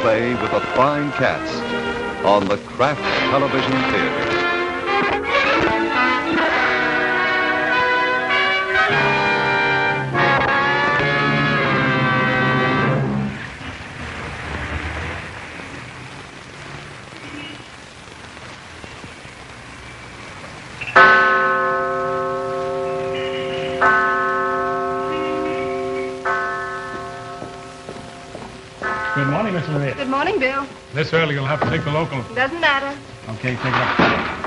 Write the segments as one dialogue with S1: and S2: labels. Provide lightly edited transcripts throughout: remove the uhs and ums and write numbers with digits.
S1: teleplay with a fine cast on the Kraft Television Theater.
S2: Good morning, Miss Maria.
S3: Good morning, Bill.
S2: This early, you'll have to take the local.
S3: Doesn't matter.
S2: Okay, take it up.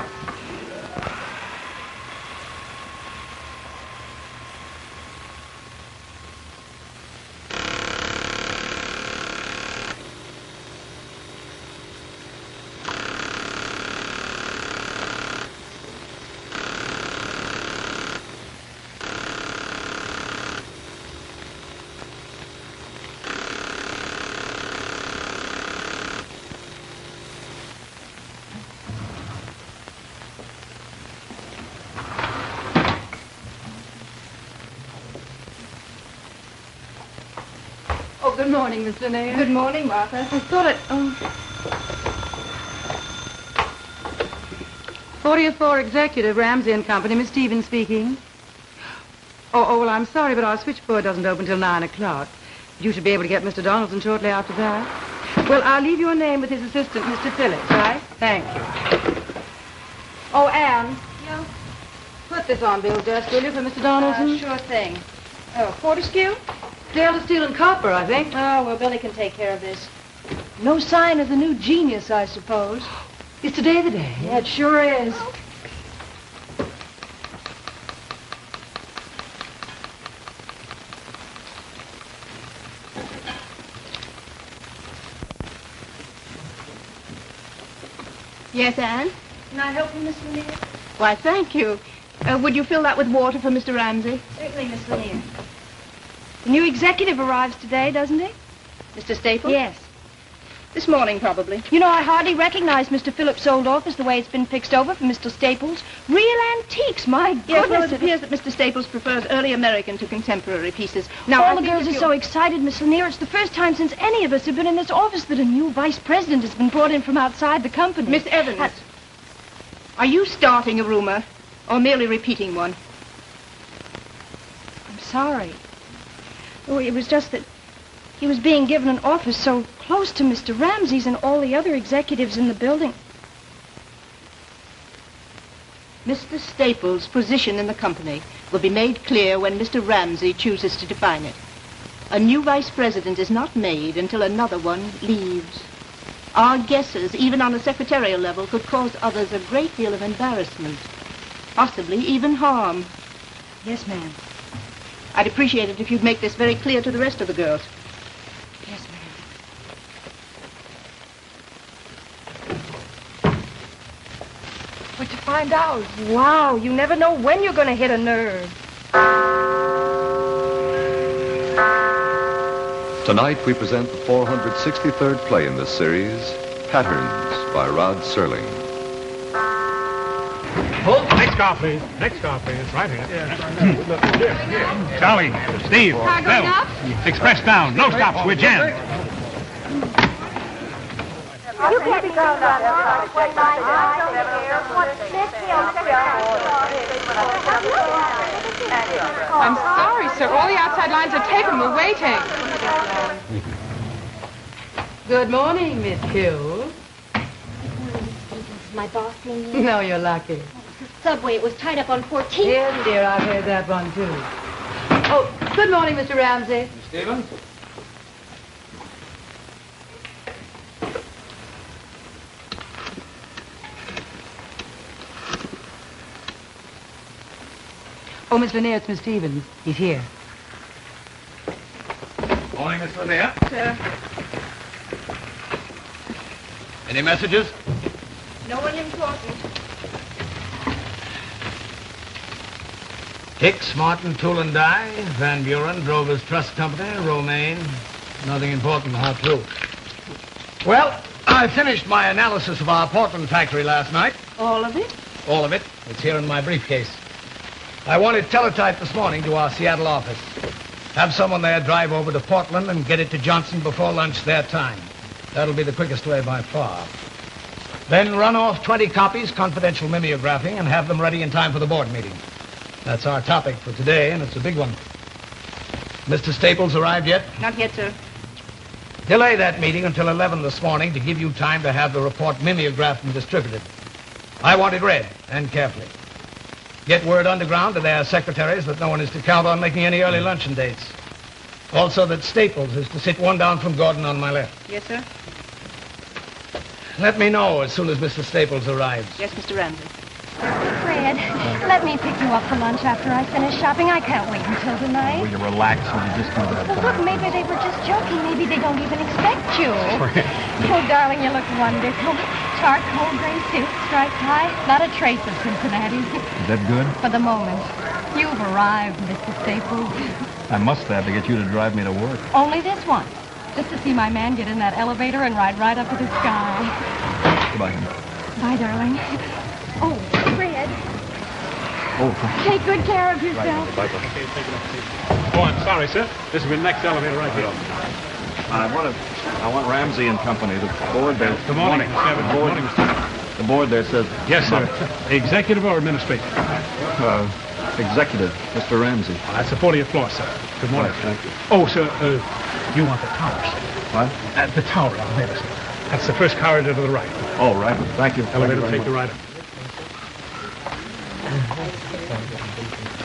S3: Good morning, Miss Linnea. Good morning, Martha. I thought it... 40th floor executive, Ramsey and Company. Miss Stevens speaking. Well, I'm sorry, but our switchboard doesn't open till 9 o'clock. You should be able to get Mr. Donaldson shortly after that. Well, I'll leave your name with his assistant, Mr. Phillips, right? Thank you. Oh, Anne.
S4: Yeah?
S3: Put this on Bill's desk, will you, for Mr. Donaldson?
S4: Sure thing. Oh, Fortescue?
S3: Stainless steel and copper, I think.
S4: Oh, well, Billy can take care of this. No sign of the new genius, I suppose.
S3: Is today the day?
S4: Yeah, it sure is.
S5: Yes, Anne?
S4: Can I help you, Miss Lanier?
S5: Why, thank you. Would you fill that with water for Mr. Ramsey?
S4: Certainly, Miss Lanier. The new executive arrives today, doesn't he?
S5: Mr. Staples?
S4: Yes.
S5: This morning, probably.
S4: You know, I hardly recognize Mr. Phillips' old office the way it's been fixed over for Mr. Staples. Real antiques, my goodness.
S5: Yes, well, it appears that Mr. Staples prefers early American to contemporary pieces. Now,
S4: all the girls are so excited, Miss Lanier. It's the first time since any of us have been in this office that a new vice president has been brought in from outside the company.
S5: Miss Evans, are you starting a rumor or merely repeating one?
S4: I'm sorry. Oh, it was just that he was being given an office so close to Mr. Ramsey's and all the other executives in the building.
S5: Mr. Staples' position in the company will be made clear when Mr. Ramsey chooses to define it. A new vice president is not made until another one leaves. Our guesses, even on a secretarial level, could cause others a great deal of embarrassment, possibly even harm.
S4: Yes, ma'am.
S5: I'd appreciate it if you'd make this very clear to the rest of the girls.
S4: Yes, ma'am. What to find out? Wow, you never know when you're going to hit a nerve.
S1: Tonight we present the 463rd play in this series, Patterns by Serling.
S2: Oh, next car, please. Next car, please. Right here. Charlie, Steve, Bill. Express down. No stops. We're jammed.
S6: You can't be going down there.
S3: I'm sorry, sir. All the outside lines are taken. We're waiting. Good morning, Miss Hill.
S4: My boss in here?
S3: No, you're lucky.
S4: Subway, it was tied up on 14th.
S3: Yes, dear, I've heard that one, too. Oh, good morning, Mr. Ramsey.
S2: Miss Stevens?
S3: Oh, Miss Lanier, it's Miss Stevens. He's here.
S2: Morning, Miss Lanier.
S5: Sir,
S2: Any messages?
S5: no one important.
S7: Hicks, Martin, Tool and Die, Van Buren, Drovers Trust Company, Romaine. Nothing important, how true. Well, I finished my analysis of our Portland factory last night.
S5: All of it?
S7: All of it. It's here in my briefcase. I want it teletyped this morning to our Seattle office. Have someone there drive over to Portland and get it to Johnson before lunch their time. That'll be the quickest way by far. Then run off 20 copies, confidential mimeographing, and have them ready in time for the board meeting. That's our topic for today, and it's a big one. Mr. Staples arrived yet?
S5: Not yet, sir.
S7: Delay that meeting until 11 this morning to give you time to have the report mimeographed and distributed. I want it read, and carefully. Get word underground to their secretaries that no one is to count on making any early luncheon dates. Also that Staples is to sit one down from Gordon on my left.
S5: Yes, sir.
S7: Let me know as soon as Mr. Staples arrives.
S5: Yes, Mr. Ramsey.
S4: Fred, let me pick you up for lunch after I finish shopping. I can't wait until tonight.
S2: Will you relax? Will you just do that?
S4: Well, look, maybe they were just joking. Maybe they don't even expect you. Oh, darling, you look wonderful. Charcoal gray suit, striped tie, not a trace of Cincinnati.
S2: Is that good?
S4: For the moment. You've arrived, Mr. Staples.
S2: I must have to get you to drive me to work.
S4: Only this once. Just to see my man get in that elevator and ride right up to the sky.
S2: Goodbye.
S4: Bye, darling. Oh, Fred.
S2: Oh,
S4: Take good care of yourself.
S2: Oh, I'm sorry, sir. This will be the next elevator right here. I want Ramsey and Company. The board there. Good morning. The board there says. Yes, sir. Executive or administrative? Executive, Mr. Ramsey. That's the 40th floor, sir. Good morning. Thank you. Oh, sir, you want the tower, sir? What? The tower elevator, sir. That's the first corridor to the right. Oh, right. Thank you. Elevator will take the right up.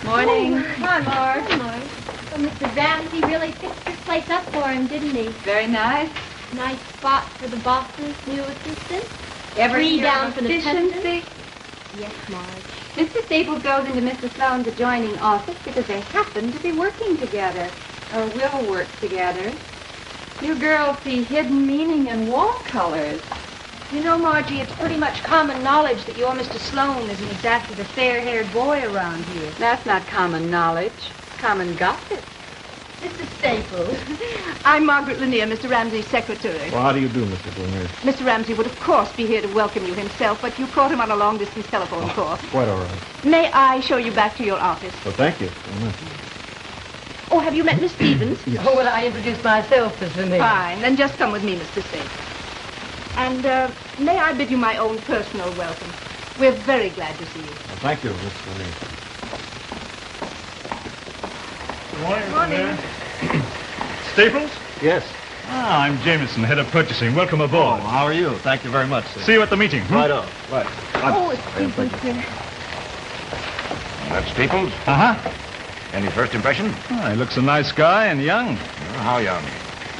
S3: Morning.
S8: Come on, Marge. Well, Mr. Ramsey really fixed this place up for him, didn't he?
S3: Very nice.
S8: Nice spot for the boss's new assistant.
S3: Every
S8: Three
S3: year
S8: down
S3: of
S8: for the
S3: efficiency.
S8: Yes, Marge.
S3: Mr. Staples goes into Mr. Sloane's adjoining office because they happen to be working together, or will work together. You girls see hidden meaning in wall colors.
S4: You know, Margie, it's pretty much common knowledge that your Mr. Sloane isn't exactly the fair-haired boy around here.
S3: That's not common knowledge. It's common gossip.
S5: Mr. Staples. I'm Margaret Lanier, Mr. Ramsey's secretary.
S2: Well, how do you do, Mr. Lanier?
S5: Mr. Ramsey would, of course, be here to welcome you himself, but you caught him on a long-distance telephone call.
S2: Quite all right.
S5: May I show you back to your office?
S2: Well, thank you. Very much.
S5: Oh, have you met Miss Stevens?
S2: Yes.
S3: Oh, well, I introduced myself, Miss Lanier.
S5: Fine. Then just come with me, Mr. Staples. And may I bid you my own personal welcome? We're very glad to see you.
S2: Well, thank you, Mr. Lanier.
S5: Good morning.
S2: Staples?
S9: Yes.
S2: Ah, I'm Jameson, head of purchasing. Welcome aboard.
S9: Oh, how are you? Thank you very much, sir.
S2: See you at the meeting.
S9: Right on.
S2: Right.
S5: Oh, excuse me, sir.
S9: That's Staples.
S2: Uh-huh.
S9: Any first impression?
S2: Oh, he looks a nice guy and young.
S9: How young?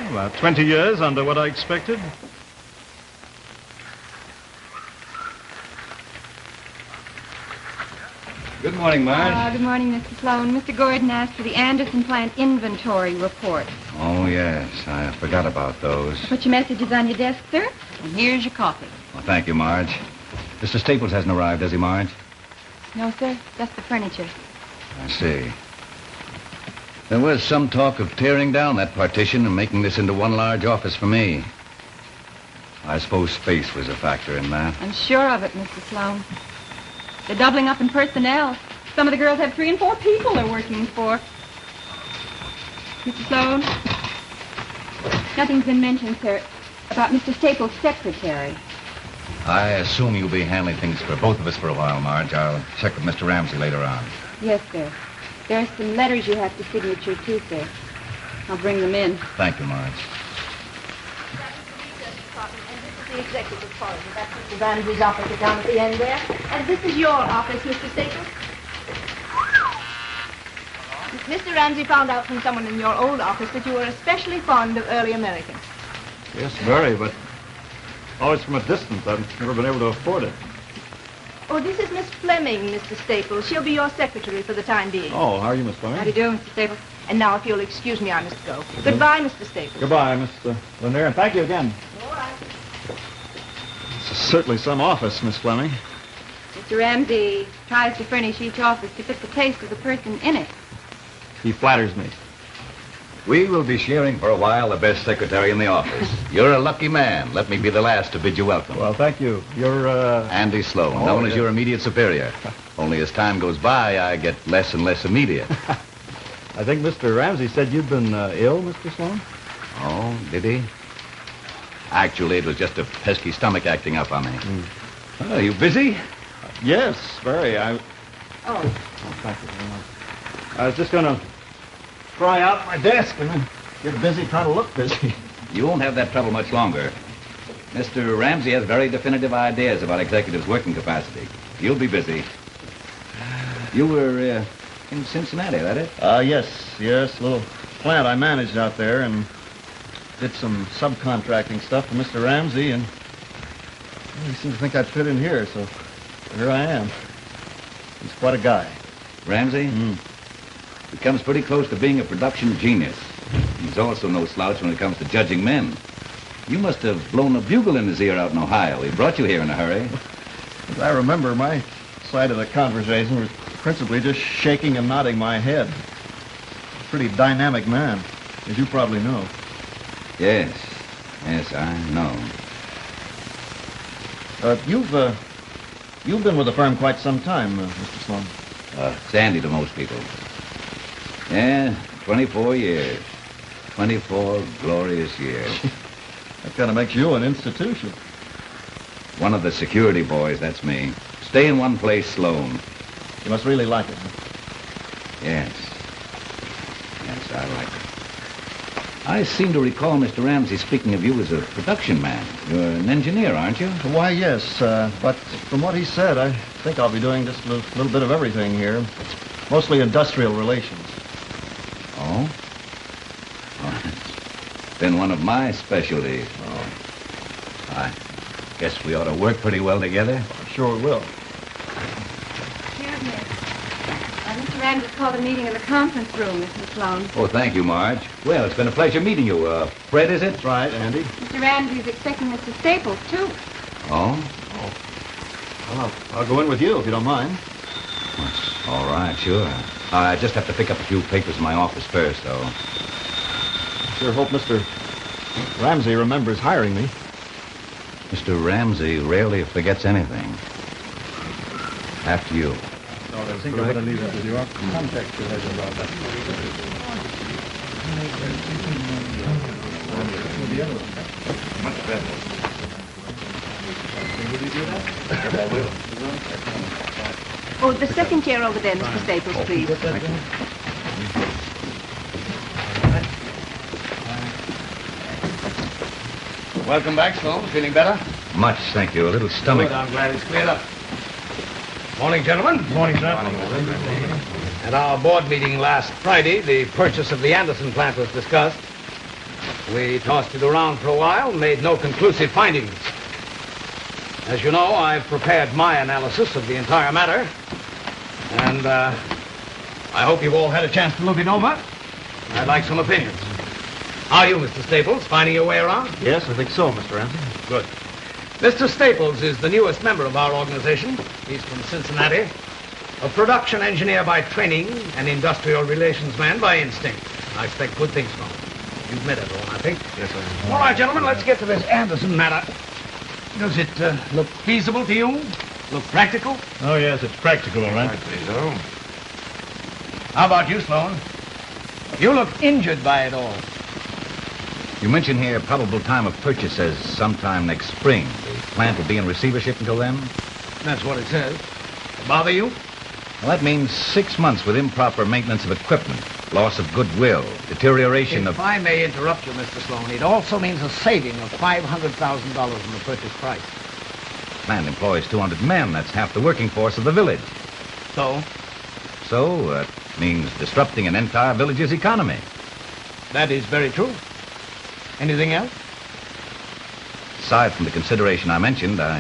S2: About 20 years under what I expected.
S9: Good morning, Marge.
S4: Good morning, Mr. Sloane. Mr. Gordon asked for the Anderson plant inventory report.
S9: Oh, yes. I forgot about those.
S4: Put your messages on your desk, sir. And here's your coffee.
S9: Well, thank you, Marge. Mr. Staples hasn't arrived, has he, Marge?
S4: No, sir. Just the furniture.
S9: I see. There was some talk of tearing down that partition and making this into one large office for me. I suppose space was a factor in that.
S4: I'm sure of it, Mr. Sloane. They're doubling up in personnel. Some of the girls have 3 and 4 people they're working for. Mr. Sloane? Nothing's been mentioned, sir, about Mr. Staples' secretary.
S9: I assume you'll be handling things for both of us for a while, Marge. I'll check with Mr. Ramsey later on.
S4: Yes, sir. There are some letters you have to signature, too, sir. I'll bring them in.
S9: Thank you, Marge.
S5: The executive corridor. That's Mr. Ramsey's office down at the end there. And this is your office, Mr. Staples. Mr. Ramsey found out from someone in your old office that you were especially fond of early Americans.
S2: Yes, very, but always from a distance. I've never been able to afford it.
S5: Oh, this is Miss Fleming, Mr. Staples. She'll be your secretary for the time being.
S2: Oh, how are you, Miss Fleming?
S3: How do you do, Mr. Staples?
S5: And now, if you'll excuse me, I must go. Goodbye, Mr. Staples.
S2: Goodbye, Mr. Lanier, and thank you again.
S5: All right.
S2: This is certainly some office, Miss Fleming.
S3: Mr. Ramsey tries to furnish each office to fit the taste of the person in it.
S2: He flatters me.
S9: We will be sharing for a while the best secretary in the office. You're a lucky man. Let me be the last to bid you welcome.
S2: Well, thank you. You're,
S9: Andy Sloane,
S2: Oh,
S9: known as
S2: yes.
S9: your immediate superior. Only as time goes by, I get less and less immediate.
S2: I think Mr. Ramsey said you'd been ill, Mr. Sloane?
S9: Oh, did he? Actually, it was just a pesky stomach acting up on me. Are you busy?
S2: Yes, very.
S3: Oh.
S2: Thank you very much. I was just going to try out my desk and then get busy trying to look busy.
S9: You won't have that trouble much longer. Mr. Ramsey has very definitive ideas about executives' working capacity. You'll be busy. You were in Cincinnati, that it?
S2: Yes. A little plant I managed out there and did some subcontracting stuff for Mr. Ramsey, and he seemed to think I'd fit in here, so here I am. He's quite a guy.
S9: Ramsey? He comes pretty close to being a production genius. He's also no slouch when it comes to judging men. You must have blown a bugle in his ear out in Ohio. He brought you here in a hurry.
S2: As I remember, my side of the conversation was principally just shaking and nodding my head. A pretty dynamic man, as you probably know.
S9: Yes, I know.
S2: You've been with the firm quite some time, Mr. Sloane.
S9: Sandy to most people. Yeah, 24 years. 24 glorious years.
S2: That kind of makes you an institution.
S9: One of the security boys, that's me. Stay in one place, Sloane.
S2: You must really like it, huh?
S9: Yes, I like it. I seem to recall Mr. Ramsey speaking of you as a production man. You're an engineer, aren't you?
S2: Why, yes, but from what he said, I think I'll be doing just a little bit of everything here. Mostly industrial relations.
S9: Oh? It's been one of my specialties. Oh. I guess we ought to work pretty well together.
S2: Sure we will.
S3: Excuse me. Mr. Ramsey called a meeting in the conference room, Mr. Sloane.
S9: Oh, thank you, Marge. Well, it's been a pleasure meeting you. Fred, is it?
S2: That's right, Andy.
S3: Mr. Ramsey's expecting Mr. Staples, too.
S9: Oh?
S2: Well, I'll go in with you if you don't mind.
S9: All right, sure. I just have to pick up a few papers in my office first, though.
S2: Sure hope Mr. Ramsey remembers hiring me.
S9: Mr. Ramsey rarely forgets anything. After you.
S2: I think I better leave that with you. I'll contact you later about that.
S9: Much better.
S2: Will you do that?
S9: I will.
S5: Oh, the second chair over there, Mr. Staples, please.
S9: Thank you.
S7: Welcome back, Sloane. Feeling better?
S9: Much, thank you. A little stomach.
S7: Good, I'm glad it's cleared up. Morning, gentlemen.
S2: Morning, sir.
S7: At our board meeting last Friday, the purchase of the Anderson plant was discussed. We tossed it around for a while, made no conclusive findings. As you know, I've prepared my analysis of the entire matter, and I hope you've all had a chance to look it over. I'd like some opinions. How are you, Mr. Staples? Finding your way around?
S2: Yes, I think so, Mr. Ramsey.
S7: Good. Mr. Staples is the newest member of our organization. He's from Cincinnati. A production engineer by training, an industrial relations man by instinct. I expect good things from him. You've met everyone, I think.
S2: Yes, sir.
S7: All right, gentlemen, let's get to this Anderson matter. Does it look feasible to you? Look practical?
S2: Oh, yes, it's practical, all right.
S7: I see so. How about you, Sloane? You look injured by it all.
S9: You mentioned here probable time of purchase as sometime next spring. The plant will be in receivership until then?
S7: That's what it says. Bother you?
S9: Well, that means 6 months with improper maintenance of equipment, loss of goodwill, deterioration
S7: If I may interrupt you, Mr. Sloane, it also means a saving of $500,000 in the purchase price.
S9: Plant employs 200 men. That's half the working force of the village.
S7: So?
S9: So, it means disrupting an entire village's economy.
S7: That is very true. Anything else?
S9: Aside from the consideration I mentioned, I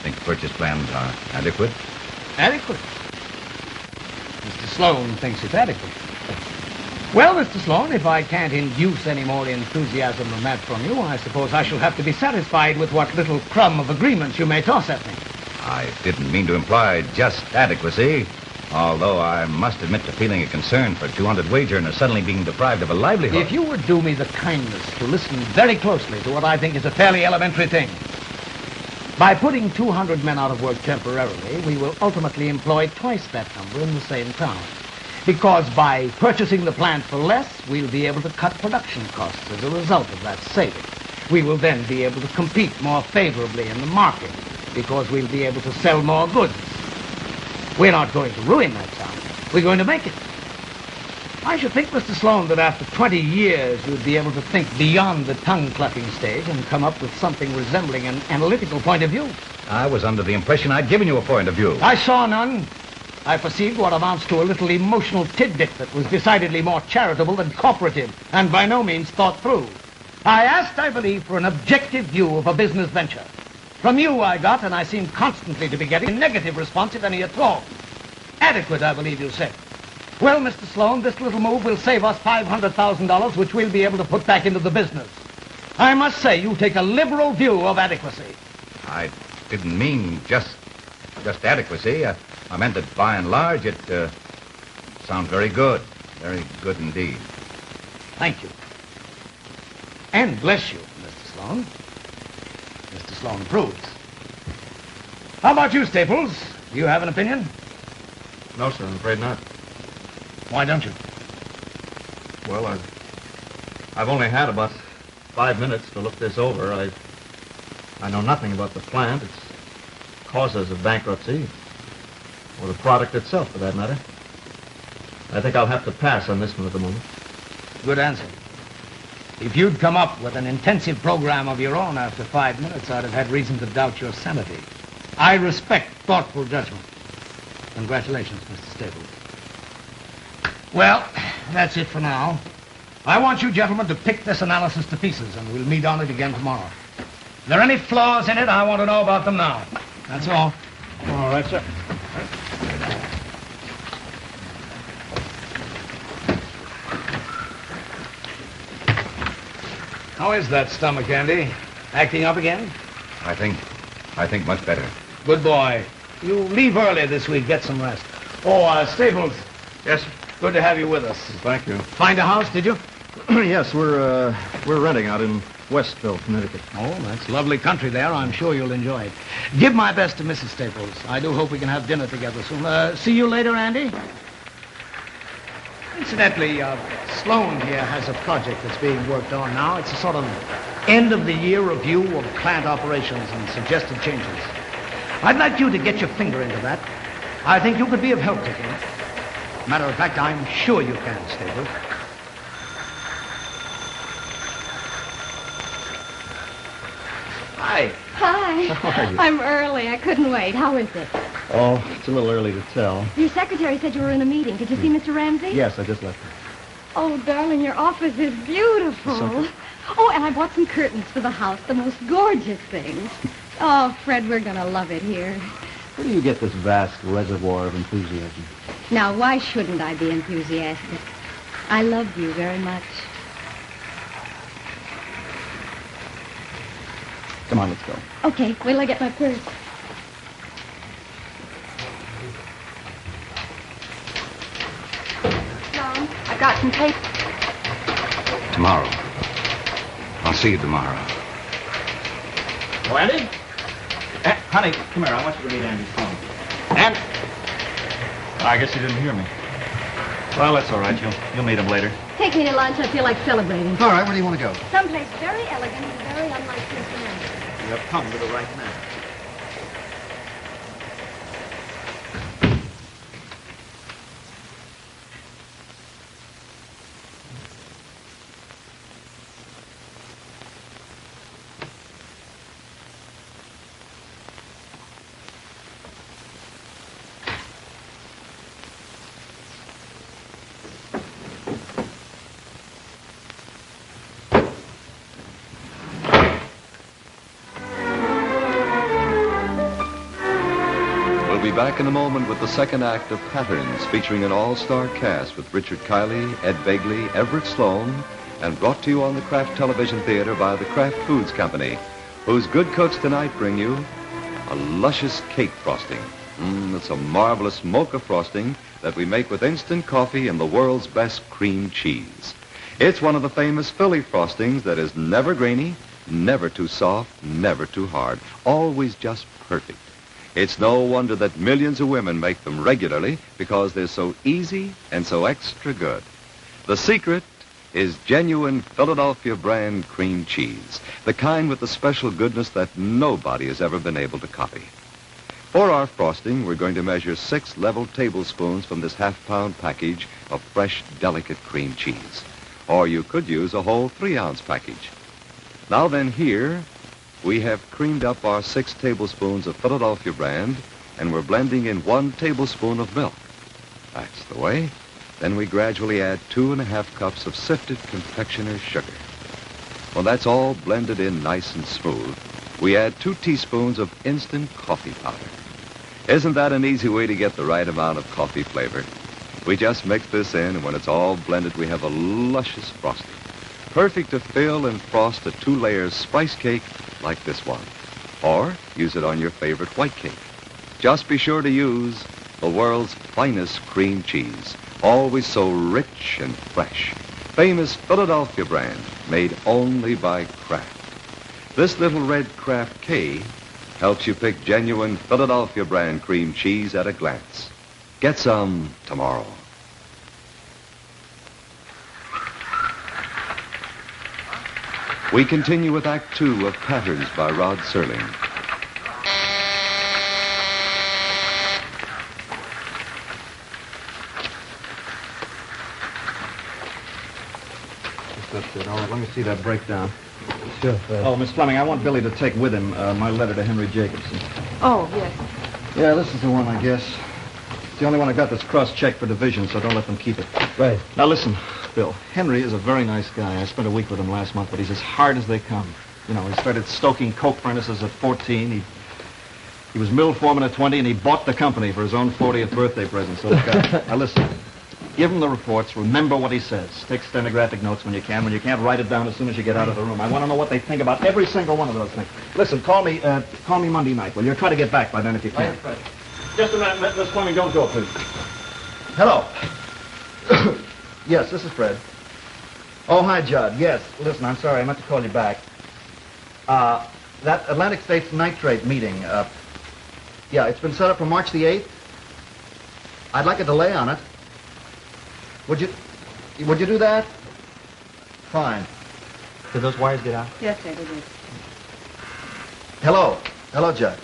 S9: think purchase plans are adequate.
S7: Adequate? Mr. Sloane thinks it's adequate. Well, Mr. Sloane, if I can't induce any more enthusiasm than that from you, I suppose I shall have to be satisfied with what little crumb of agreements you may toss at me.
S9: I didn't mean to imply just adequacy, although I must admit to feeling a concern for 200 wage earners suddenly being deprived of a livelihood.
S7: If you would do me the kindness to listen very closely to what I think is a fairly elementary thing. By putting 200 men out of work temporarily, we will ultimately employ twice that number in the same town. Because by purchasing the plant for less, we'll be able to cut production costs as a result of that saving. We will then be able to compete more favorably in the market because we'll be able to sell more goods. We're not going to ruin that town. We're going to make it. I should think, Mr. Sloane, that after 20 years you'd be able to think beyond the tongue-clucking stage and come up with something resembling an analytical point of view.
S9: I was under the impression I'd given you a point of view.
S7: I saw none. I perceived what amounts to a little emotional tidbit that was decidedly more charitable than cooperative and by no means thought through. I asked, I believe, for an objective view of a business venture. From you I got, and I seem constantly to be getting, a negative response, if any at all. Adequate, I believe you said. Well, Mr. Sloane, this little move will save us $500,000, which we'll be able to put back into the business. I must say, you take a liberal view of adequacy.
S9: I didn't mean just adequacy. I meant that by and large it sounds very good. Very good indeed.
S7: Thank you. And bless you, Mr. Sloane. Mr. Sloane approves. How about you, Staples? Do you have an opinion?
S2: No, sir, I'm afraid not.
S7: Why don't you?
S2: Well, I've only had about 5 minutes to look this over. I know nothing about the plant, its causes of bankruptcy, or the product itself, for that matter. I think I'll have to pass on this one at the moment.
S7: Good answer. If you'd come up with an intensive program of your own after 5 minutes, I'd have had reason to doubt your sanity. I respect thoughtful judgment. Congratulations, Mr. Staples. Well, that's it for now. I want you gentlemen to pick this analysis to pieces, and we'll meet on it again tomorrow. If there are any flaws in it, I want to know about them now. That's all.
S2: All right, sir.
S7: How is that stomach, Andy? Acting up again?
S9: I think much better.
S7: Good boy. You leave early this week. Get some rest. Oh, Staples.
S2: Yes, sir.
S7: Good to have you with us.
S2: Thank you.
S7: Find a house, did you?
S2: Yes, we're renting out in Westville, Connecticut.
S7: Oh, that's lovely country there. I'm sure you'll enjoy it. Give my best to Mrs. Staples. I do hope we can have dinner together soon. See you later, Andy. Incidentally, Sloane here has a project that's being worked on now. It's a sort of end-of-the-year review of plant operations and suggested changes. I'd like you to get your finger into that. I think you could be of help to him. Matter of fact, I'm sure you can, Staples. Hi.
S8: Hi.
S2: How are you?
S8: I'm early. I couldn't wait. How is it?
S2: Oh, it's a little early to tell.
S8: Your secretary said you were in a meeting. Did you see Mr. Ramsey?
S2: Yes, I just left her.
S8: Oh, darling, your office is beautiful.
S2: Something.
S8: Oh, and I bought some curtains for the house, the most gorgeous things. Oh, Fred, we're going to love it here.
S2: Where do you get this vast reservoir of enthusiasm?
S8: Now, why shouldn't I be enthusiastic? I love you very much.
S2: Come on, let's go.
S8: Okay, wait till I get my purse. Mom, I got some paper.
S9: Tomorrow. I'll see you tomorrow.
S2: Oh, Andy? Honey, come here. I want you to meet Andy's phone. And I guess you didn't hear me. Well, that's all right. You'll meet him later.
S8: Take me to lunch. I feel like celebrating.
S2: All right, where do you want to go?
S8: Someplace very elegant and very unlike Mr. Ramsey.
S2: You have come to the right man.
S1: We'll be back in a moment with the second act of Patterns, featuring an all-star cast with Richard Kiley, Ed Begley, Everett, Sloane, and brought to you on the Kraft Television Theater by the Kraft Foods Company, whose good cooks tonight bring you a luscious cake frosting. It's a marvelous mocha frosting that we make with instant coffee and the world's best cream cheese. It's one of the famous Philly frostings that is never grainy, never too soft, never too hard, always just perfect. It's no wonder that millions of women make them regularly because they're so easy and so extra good. The secret is genuine Philadelphia brand cream cheese, the kind with the special goodness that nobody has ever been able to copy. For our frosting, we're going to measure 6 level tablespoons from this half-pound package of fresh, delicate cream cheese. Or you could use a whole 3-ounce package. Now then, here we have creamed up our 6 tablespoons of Philadelphia brand, and we're blending in 1 tablespoon of milk. That's the way. Then we gradually add 2½ cups of sifted confectioner's sugar. When that's all blended in nice and smooth, we add 2 teaspoons of instant coffee powder. Isn't that an easy way to get the right amount of coffee flavor? We just mix this in, and when it's all blended, we have a luscious frosting. Perfect to fill and frost a 2-layer spice cake like this one. Or use it on your favorite white cake. Just be sure to use the world's finest cream cheese, always so rich and fresh. Famous Philadelphia brand, made only by Kraft. This little red Kraft K helps you pick genuine Philadelphia brand cream cheese at a glance. Get some tomorrow. We continue with Act 2 of Patterns by Rod Serling.
S2: That's it. All right, let me see that breakdown.
S7: Sure, Fred.
S2: Oh, Miss Fleming, I want Billy to take with him my letter to Henry Jacobson.
S3: Oh, yes.
S2: Yeah, this is the one, I guess. It's the only one I got that's cross-checked for division, so don't let them keep it.
S7: Right.
S2: Now, listen, Bill. Henry is a very nice guy. I spent a week with him last month, but he's as hard as they come. You know, he started stoking coke furnaces at 14. He was mill foreman at 20, and he bought the company for his own 40th birthday present. So, now, listen. Give him the reports. Remember what he says. Take stenographic notes when you can. When you can't, write it down as soon as you get out of the room. I want to know what they think about every single one of those things. Listen, call me Monday night. Will you? Try to get back by then if you can.
S7: Right.
S2: Just a minute, Miss Fleming. Don't go, please. Hello. Yes, this is Fred. Oh, hi, Judd. Yes. Listen, I'm sorry. I meant to call you back. That Atlantic States nitrate meeting. Yeah, it's been set up for March the 8th. I'd like a delay on it. Would you do that? Fine. Did those wires get out?
S3: Yes, sir, they did.
S2: Hello. Hello, Judd.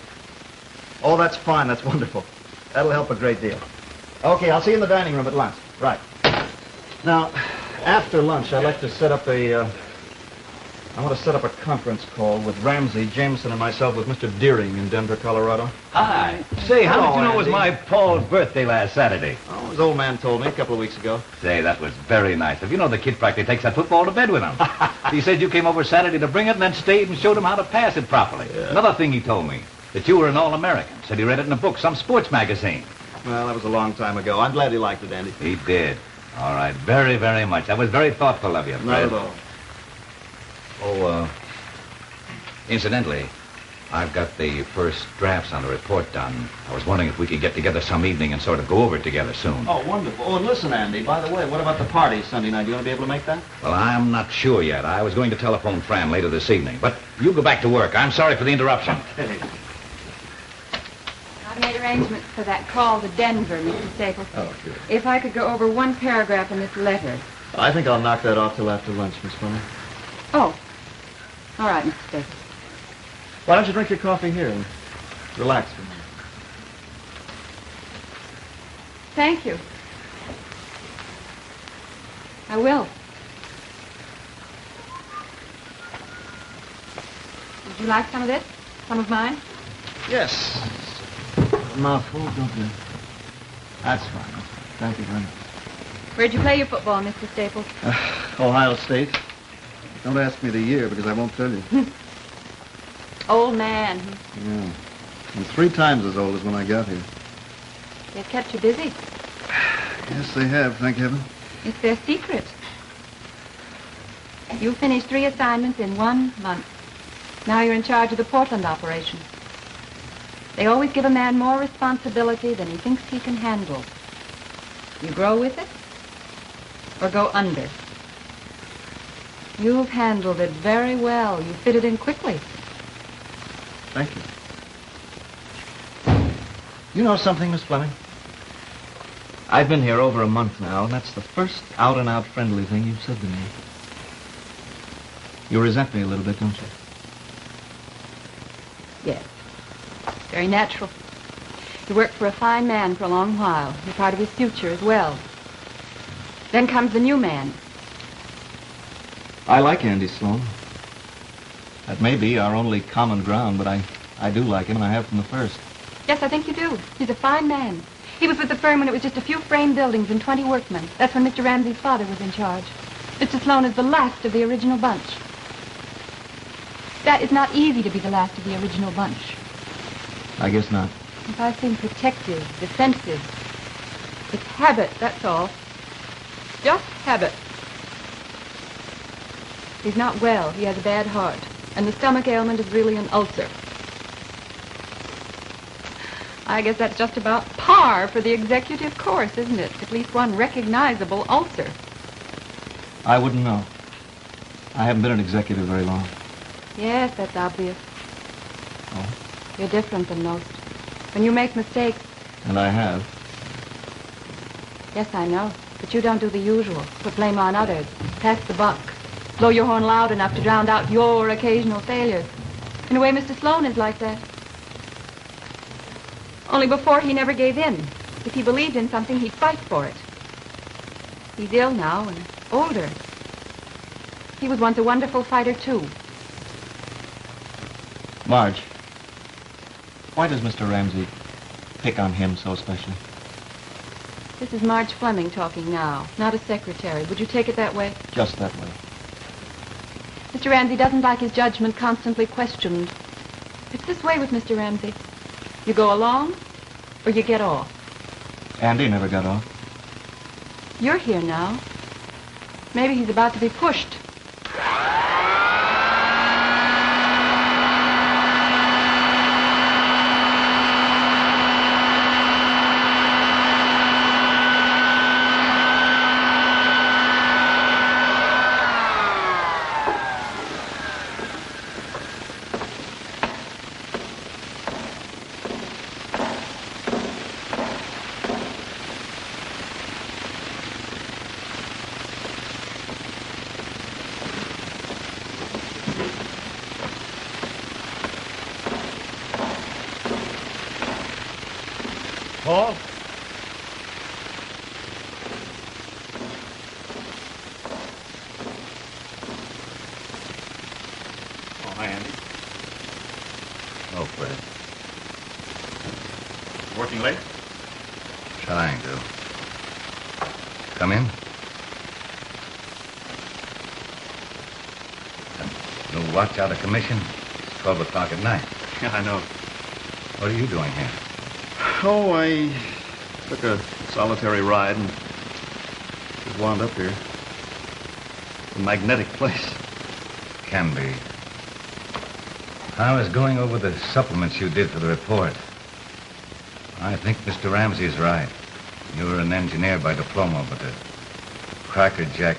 S2: Oh, that's fine. That's wonderful. That'll help a great deal. Okay, I'll see you in the dining room at lunch. Right. Now, after lunch, I'd like to set up I want to set up a conference call with Ramsey, Jameson, and myself with Mr. Deering in Denver, Colorado.
S9: Hi. Say, how did you know it was
S2: Andy.
S9: my Paul's birthday last Saturday?
S2: Oh, his old man told me a couple of weeks ago.
S9: Say, that was very nice of you. Know the kid practically takes that football to bed with him. He said you came over Saturday to bring it and then stayed and showed him how to pass it properly.
S2: Yeah.
S9: Another thing he told me, that you were an All-American. Said he read it in a book, some sports magazine.
S2: Well, that was a long time ago. I'm glad he liked it, Andy.
S9: He did. All right, very, very much. That was very thoughtful of you, Fred.
S2: Not at all.
S9: Oh, incidentally, I've got the first drafts on the report done. I was wondering if we could get together some evening and sort of go over it together soon.
S2: Oh, wonderful. Oh, and listen, Andy, by the way, what about the party Sunday night? You want to be able to make that?
S9: Well, I'm not sure yet. I was going to telephone Fran later this evening. But you go back to work. I'm sorry for the interruption.
S2: Okay.
S3: I've made arrangements for that call to Denver, Mr. Staples.
S2: Oh, good.
S3: If I could go over one paragraph in this letter.
S2: I think I'll knock that off till after lunch, Miss Fleming.
S3: Oh. All right, Mr. Staples.
S2: Why don't you drink your coffee here and relax for a minute?
S3: Thank you. I will. Would you like some of this? Some of mine?
S2: Yes. A mouthful, don't you? That's fine. Thank you very much.
S3: Where'd you play your football, Mr. Staples?
S2: Ohio State. Don't ask me the year because I won't tell you.
S3: Old man.
S2: Yeah. I'm 3 times as old as when I got here.
S3: They've kept you busy.
S2: Yes, they have, thank heaven.
S3: It's their secret. You finished 3 assignments in 1 month. Now you're in charge of the Portland operation. They always give a man more responsibility than he thinks he can handle. You grow with it or go under. You've handled it very well. You fit it in quickly.
S2: Thank you. You know something, Miss Fleming? I've been here over a month now, and that's the first out-and-out friendly thing you've said to me. You resent me a little bit, don't you?
S3: Yes. Very natural. You worked for a fine man for a long while. You're part of his future as well. Then comes the new man.
S2: I like Andy Sloane. That may be our only common ground, but I do like him, and I have from the first.
S3: Yes, I think you do. He's a fine man. He was with the firm when it was just a few frame buildings and 20 workmen. That's when Mr. Ramsey's father was in charge. Mr. Sloane is the last of the original bunch. That is not easy to be the last of the original bunch.
S2: I guess not.
S3: If I seem protective, defensive, it's habit, that's all. Just habit. He's not well. He has a bad heart. And the stomach ailment is really an ulcer. I guess that's just about par for the executive course, isn't it? At least one recognizable ulcer.
S2: I wouldn't know. I haven't been an executive very long.
S3: Yes, that's obvious.
S2: Oh?
S3: You're different than most. When you make mistakes...
S2: And I have.
S3: Yes, I know. But you don't do the usual. Put blame on others. Pass the buck. Blow your horn loud enough to drown out your occasional failures. In a way, Mr. Sloane is like that. Only before he never gave in. If he believed in something, he'd fight for it. He's ill now and older. He was once a wonderful fighter, too.
S2: Marge, why does Mr. Ramsey pick on him so especially?
S3: This is Marge Fleming talking now, not a secretary. Would you take it that way?
S2: Just that way.
S3: Mr. Ramsey doesn't like his judgment constantly questioned. It's this way with Mr. Ramsey. You go along, or you get off.
S2: Andy never got off.
S3: You're here now. Maybe he's about to be pushed.
S7: Paul?
S2: Oh, hi, Andy.
S9: Oh, Fred.
S2: Working late?
S9: Trying to. Come in. You'll watch out of commission. It's 12 o'clock at night.
S2: Yeah, I know.
S9: What are you doing here?
S2: Oh, I took a solitary ride and just wound up here. It's a magnetic place.
S9: Can be. I was going over the supplements you did for the report. I think Mr. Ramsey is right. You were an engineer by diploma, but a crackerjack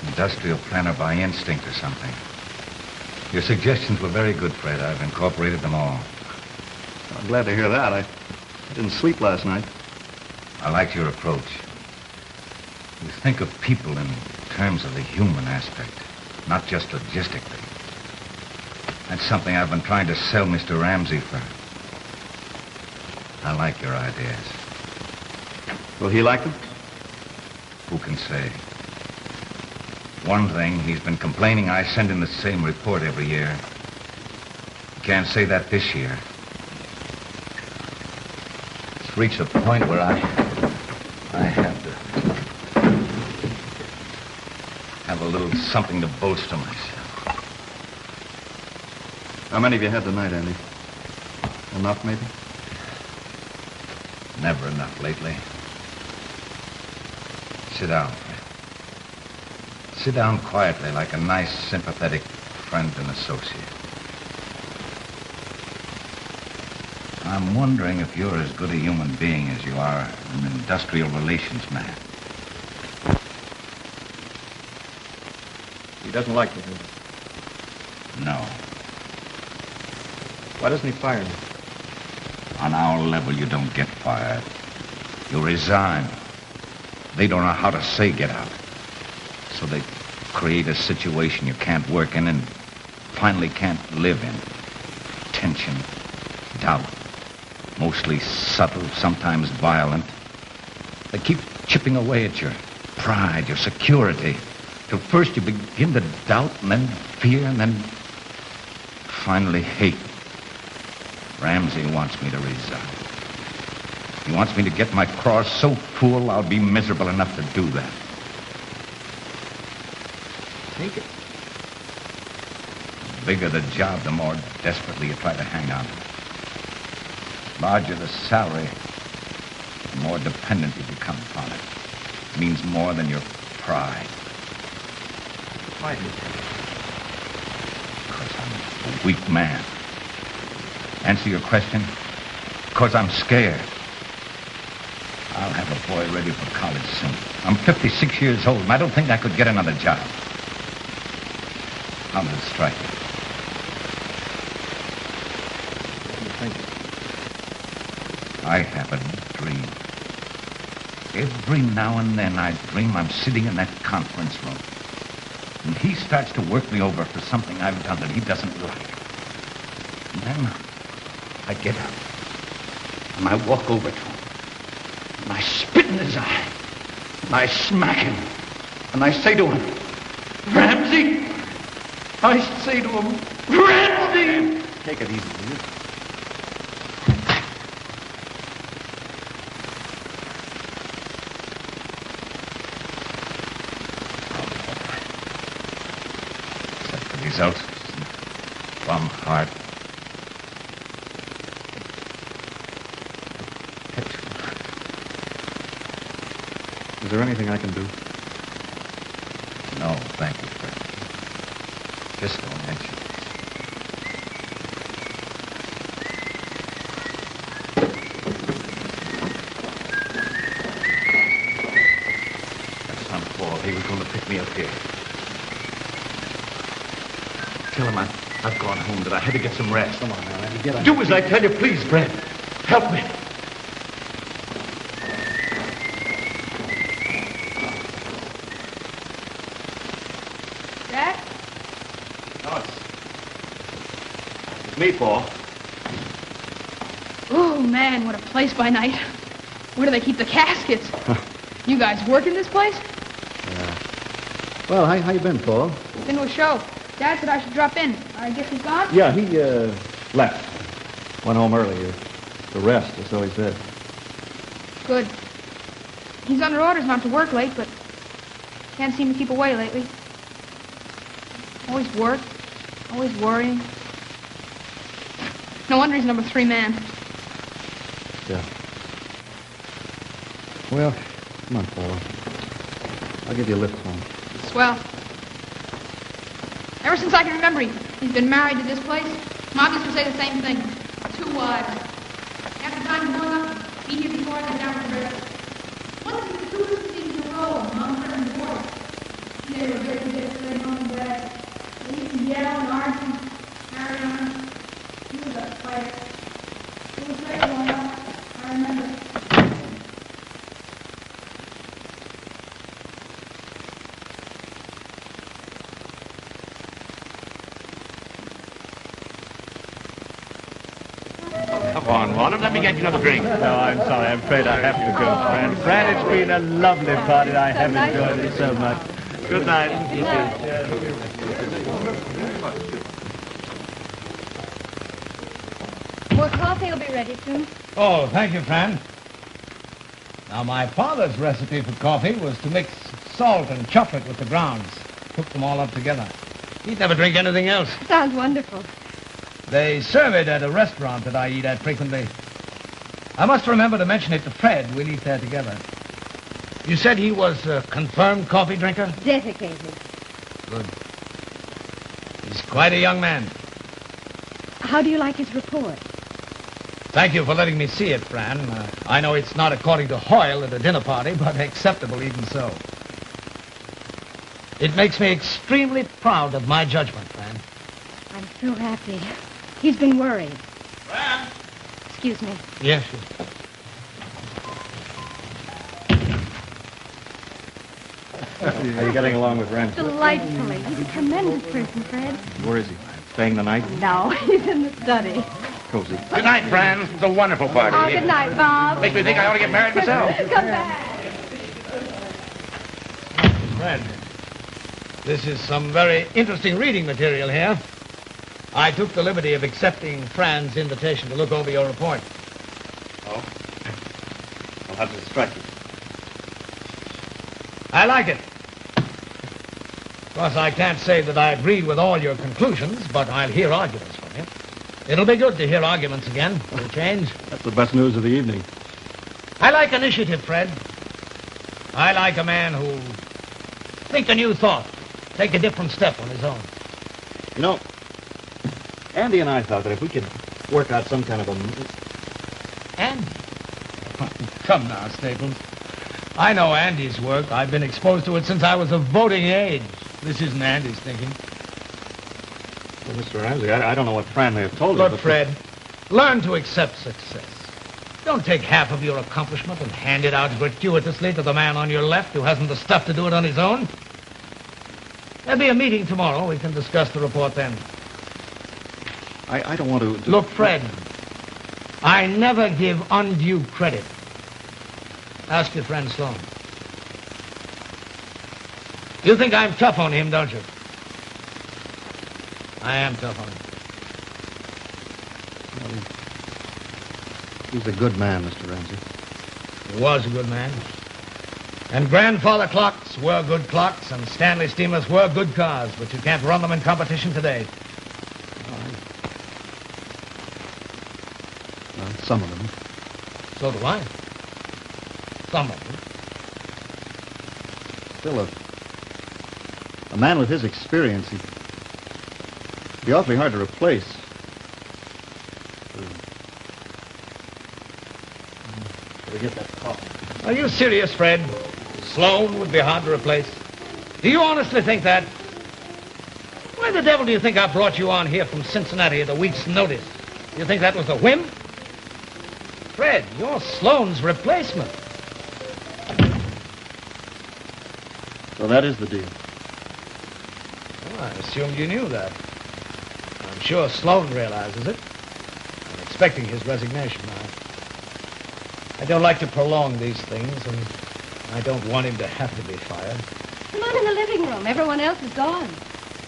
S9: industrial planner by instinct or something. Your suggestions were very good, Fred. I've incorporated them all.
S2: I'm glad to hear that. I didn't sleep last night.
S9: I like your approach. You think of people in terms of the human aspect, not just logistically. That's something I've been trying to sell Mr. Ramsey for. I like your ideas.
S2: Will he like them?
S9: Who can say? One thing, he's been complaining I send in the same report every year. He can't say that this year. It's reached a point where I have to have a little something to bolster myself.
S2: How many have you had tonight, Andy? Enough, maybe?
S9: Never enough lately. Sit down, Fred. Sit down quietly like a nice, sympathetic friend and associate. I'm wondering if you're as good a human being as you are an industrial relations man.
S2: He doesn't like me.
S9: No.
S2: Why doesn't he fire me?
S9: On our level, you don't get fired.
S10: You resign. They don't know how to say get out. So they create a situation you can't work in and finally can't live in. Tension, doubt, mostly subtle, sometimes violent. They keep chipping away at your pride, your security, till first you begin to doubt and then fear and then finally hate. Ramsey wants me to resign. He wants me to get my cross so full I'll be miserable enough to do that. Take it. The bigger the job, the more desperately you try to hang on. The larger the salary, the more dependent you become upon it. It means more than your pride. Why? Because I'm a weak man. Answer your question? Because I'm scared. I'll have a boy ready for college soon. I'm 56 years old, and I don't think I could get another job. How did it strike you? What do you think? I have a dream. Every now and then I dream I'm sitting in that conference room. And he starts to work me over for something I've done that he doesn't like. And then I get up. And I walk over to him. And I spit in his eye. And I smack him. And I say to him, Ramsey! I say to him, Ramsey! Take it easy, will you? Except the result. Bum heart.
S2: Is there anything I can do?
S10: No, thank you, Fred. Just don't mention it. That's son Paul. He was going to pick me up here. Tell him I've gone home, that I had to get some rest.
S2: Come on now, Andy, get up.
S10: Do as I tell you, please, Fred. Help me. Me, Paul.
S11: Oh, man, what a place by night. Where do they keep the caskets? You guys work in this place?
S2: Yeah. Well, how you been, Paul?
S11: Been to a show. Dad said I should drop in. I guess he's gone?
S2: Yeah, he, left. Went home early. To rest, or so he said.
S11: Good. He's under orders not to work late, but can't seem to keep away lately. Always work. Always worrying. No wonder he's number 3 man.
S2: Yeah. Well, come on, Paul. I'll give you a lift home.
S11: Swell. Ever since I can remember, he's been married to this place. Mom used to say the same thing. 2 wives. After time growing up, be here before I got down to the river. Once in 2 seasons in a row, Mom heard him divorce. They were very good for their mom and dad. They used to yell and argue, carry on. He was a fighter. It was great growing up. I remember.
S10: Come on, Walter. Let me get you another drink.
S2: No, I'm sorry. I'm afraid I have to go, Fran. Fran, it's been a lovely party. I have enjoyed it so much. Good night.
S8: More coffee will be ready soon.
S7: Oh, thank you, Fran. Now, my father's recipe for coffee was to mix salt and chocolate with the grounds. Cook them all up together. He'd never drink anything else.
S8: Sounds wonderful.
S7: They serve it at a restaurant that I eat at frequently. I must remember to mention it to Fred. We'll eat there together. You said he was a confirmed coffee drinker?
S8: Dedicated.
S7: Good. He's quite a young man.
S8: How do you like his report?
S7: Thank you for letting me see it, Fran. I know it's not according to Hoyle at a dinner party, but acceptable even so. It makes me extremely proud of my judgment, Fran.
S8: I'm so happy. He's been worried.
S7: Fran?
S8: Excuse me.
S7: Yes,
S2: How are you getting along with Ramsey?
S8: Delightfully. He's a tremendous person, Fred.
S2: Where is he? Staying the night?
S8: No, he's in the study.
S2: Cozy.
S10: Good night, Fran. It's a wonderful party.
S8: Oh, good night, Bob.
S10: Makes me think I ought to get married myself.
S8: Come back.
S7: Fred, this is some very interesting reading material here. I took the liberty of accepting Fran's invitation to look over your report.
S2: Oh? Well, how does it strike you?
S7: I like it. Of course, I can't say that I agree with all your conclusions, but I'll hear arguments from you. It'll be good to hear arguments again, for a change.
S2: That's the best news of the evening.
S7: I like initiative, Fred. I like a man who think a new thought, take a different step on his own.
S2: You know, Andy and I thought that if we could work out some kind of a...
S7: Andy? Come now, Staples. I know Andy's work. I've been exposed to it since I was of voting age. This isn't Andy's thinking.
S2: Well, Mr. Ramsey, I don't know what Fran may have told you,
S7: Look,
S2: but...
S7: Fred, learn to accept success. Don't take half of your accomplishment and hand it out gratuitously to the man on your left who hasn't the stuff to do it on his own. There'll be a meeting tomorrow. We can discuss the report then.
S2: I don't want to...
S7: Look, Fred, I never give undue credit. Ask your friend Sloane. You think I'm tough on him, don't you? I am tough on him.
S2: He's a good man, Mr. Ramsey.
S7: He was a good man. And grandfather clocks were good clocks, and Stanley steamers were good cars, but you can't run them in competition today.
S2: Well, some of them.
S7: So do I. Some of them.
S2: Still, a man with his experience, he'd be awfully hard to replace. Shall we get that coffee?
S7: Are you serious, Fred? Sloane would be hard to replace. Do you honestly think that? Why the devil do you think I brought you on here from Cincinnati at a week's notice? You think that was a whim? Fred, you're Sloane's replacement.
S2: So that is the deal.
S7: Well, I assumed you knew that. I'm sure Sloane realizes it. I'm expecting his resignation now. I don't like to prolong these things, and I don't want him to have to be fired.
S8: Come on in the living room. Everyone else is gone.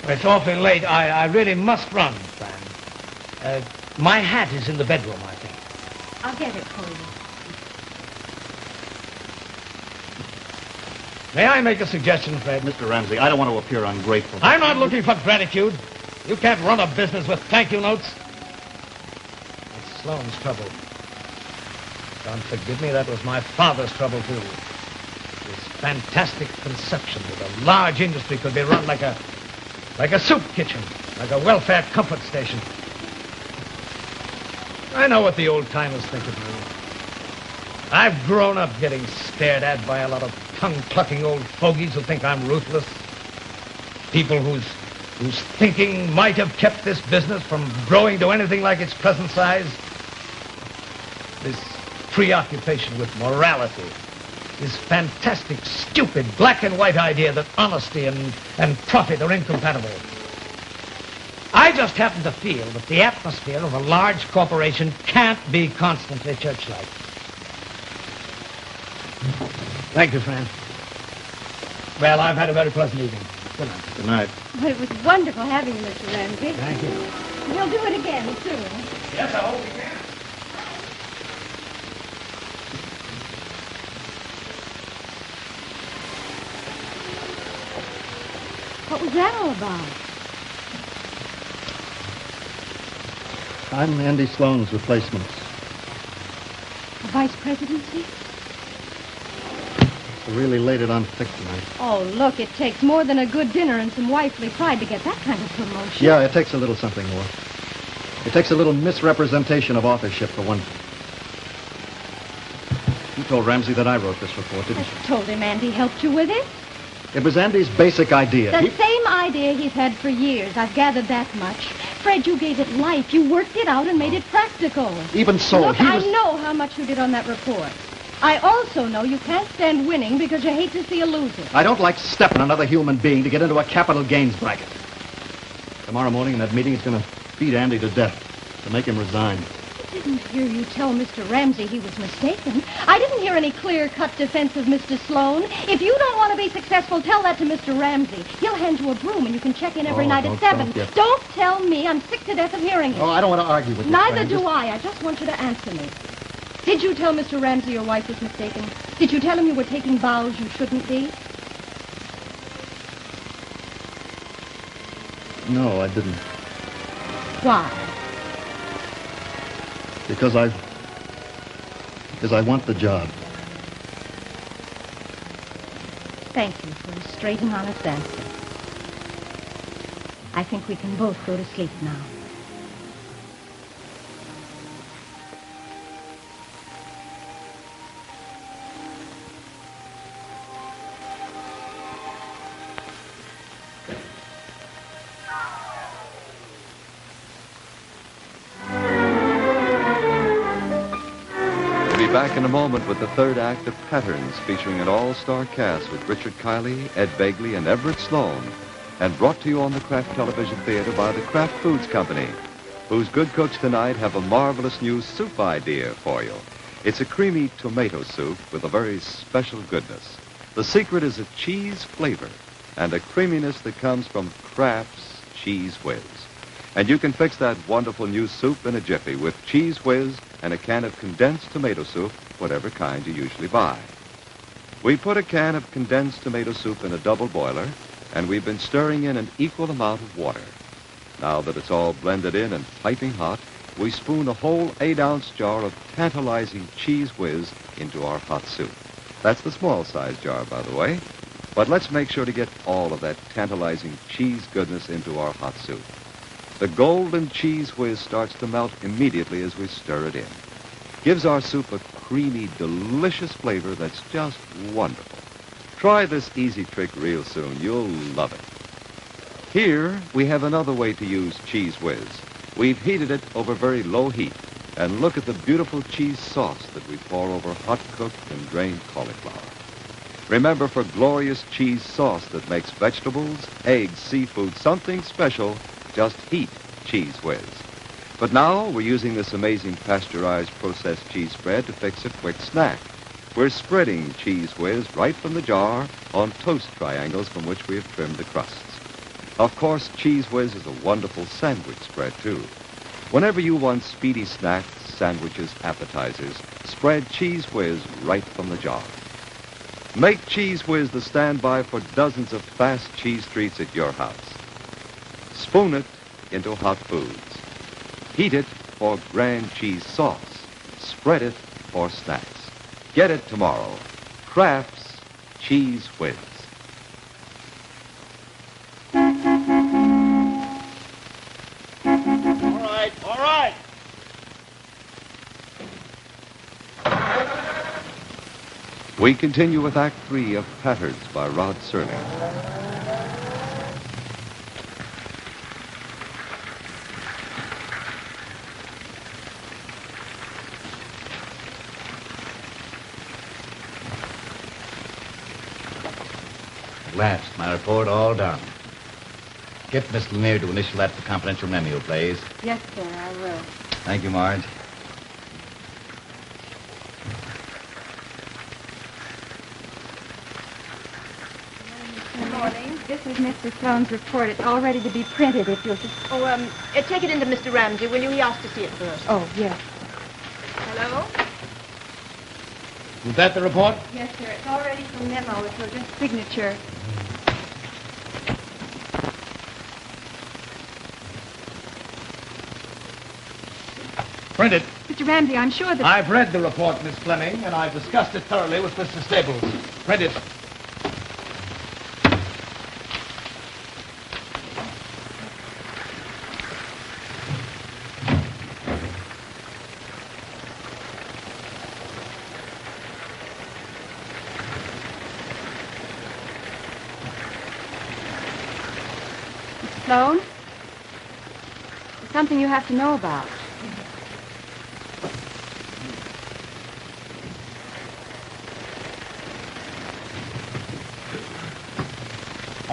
S7: It's awfully late. I really must run, Fran. My hat is in the bedroom, I think.
S8: I'll get it for you.
S7: May I make a suggestion, Fred?
S2: Mr. Ramsey, I don't want to appear ungrateful.
S7: I'm not looking for gratitude. You can't run a business with thank you notes. It's Sloane's trouble. Don't forgive me, that was my father's trouble, too. This fantastic conception that a large industry could be run like a soup kitchen, like a welfare comfort station. I know what the old-timers think of me. I've grown up getting stared at by a lot of tongue-clucking old fogies who think I'm ruthless. People whose thinking might have kept this business from growing to anything like its present size. This preoccupation with morality. This fantastic, stupid, black and white idea that honesty and profit are incompatible. I just happen to feel that the atmosphere of a large corporation can't be constantly church-like. Thank you, Fran. Well, I've had a very pleasant evening. Good night.
S2: Good night.
S8: Well, it was wonderful having you, Mr. Ramsey.
S7: Thank you.
S8: We'll do it again soon.
S7: Yes, I hope we can.
S8: What was that all about?
S2: I'm Andy Sloane's replacement.
S8: The vice presidency?
S2: I really laid it on thick tonight.
S8: Oh, look, it takes more than a good dinner and some wifely pride to get that kind of promotion.
S2: Yeah, it takes a little something more. It takes a little misrepresentation of authorship, for one thing. You told Ramsey that I wrote this report, didn't you?
S8: I told him Andy helped you with it.
S2: It was Andy's basic idea.
S8: The same idea he's had for years. I've gathered that much. Fred, you gave it life. You worked it out and made it practical.
S2: Even so,
S8: Look,
S2: he was...
S8: I know how much you did on that report.
S4: I also know you can't stand winning because you hate to see a loser.
S12: I don't like stepping another human being to get into a capital gains bracket. Tomorrow morning in that meeting, it's going to beat Andy to death to make him resign.
S4: I didn't hear you tell Mr. Ramsey he was mistaken. I didn't hear any clear-cut defense of Mr. Sloane. If you don't want to be successful, tell that to Mr. Ramsey. He'll hand you a broom and you can check in every night at 7. Don't tell me. I'm sick to death of hearing it.
S12: Oh, I don't want to argue with you.
S4: Neither do I. I just want you to answer me. Did you tell Mr. Ramsey your wife was mistaken? Did you tell him you were taking vows you shouldn't be?
S12: No, I didn't.
S4: Why?
S12: Because I want the job.
S4: Thank you for a straight and honest answer. I think we can both go to sleep now.
S1: Back in a moment with the third act of Patterns, featuring an all-star cast with Richard Kiley, Ed Begley, and Everett Sloane, and brought to you on the Kraft Television Theater by the Kraft Foods Company, whose good cooks tonight have a marvelous new soup idea for you. It's a creamy tomato soup with a very special goodness. The secret is a cheese flavor and a creaminess that comes from Kraft's Cheez Whiz. And you can fix that wonderful new soup in a jiffy with Cheez Whiz and a can of condensed tomato soup, whatever kind you usually buy. We put a can of condensed tomato soup in a double boiler, and we've been stirring in an equal amount of water. Now that it's all blended in and piping hot, we spoon a whole 8-ounce jar of tantalizing Cheez Whiz into our hot soup. That's the small-sized jar, by the way. But let's make sure to get all of that tantalizing cheese goodness into our hot soup. The golden Cheez Whiz starts to melt immediately as we stir it in. Gives our soup a creamy, delicious flavor that's just wonderful. Try this easy trick real soon. You'll love it. Here, we have another way to use Cheez Whiz. We've heated it over very low heat. And look at the beautiful cheese sauce that we pour over hot-cooked and drained cauliflower. Remember, for glorious cheese sauce that makes vegetables, eggs, seafood something special, just heat Cheez Whiz. But now we're using this amazing pasteurized processed cheese spread to fix a quick snack. We're spreading Cheez Whiz right from the jar on toast triangles from which we have trimmed the crusts. Of course, Cheez Whiz is a wonderful sandwich spread, too. Whenever you want speedy snacks, sandwiches, appetizers, spread Cheez Whiz right from the jar. Make Cheez Whiz the standby for dozens of fast cheese treats at your house. Spoon it into hot foods. Heat it for grand cheese sauce. Spread it for snacks. Get it tomorrow. Kraft's Cheez Whiz.
S2: All right.
S1: We continue with Act 3 of Patterns by Rod Serling.
S9: At last, my report all done. Get Miss Lanier to initial that for confidential memo, please.
S3: Yes, sir, I will.
S9: Thank you, Marge.
S3: Good morning. This is Mr. Sloane's report. It's all ready to be printed if you'll just...
S5: Take it into Mr. Ramsey, will you? He asked to see it first.
S3: Oh, yes.
S5: Hello?
S7: Is that the report?
S3: Yes, sir. It's all ready for memo if you'll just signature.
S7: Print it.
S3: Mr. Ramsey, I'm sure that...
S7: I've read the report, Miss Fleming, and I've discussed it thoroughly with Mr. Staples. Print it.
S3: Sloane? There's something you have to know about.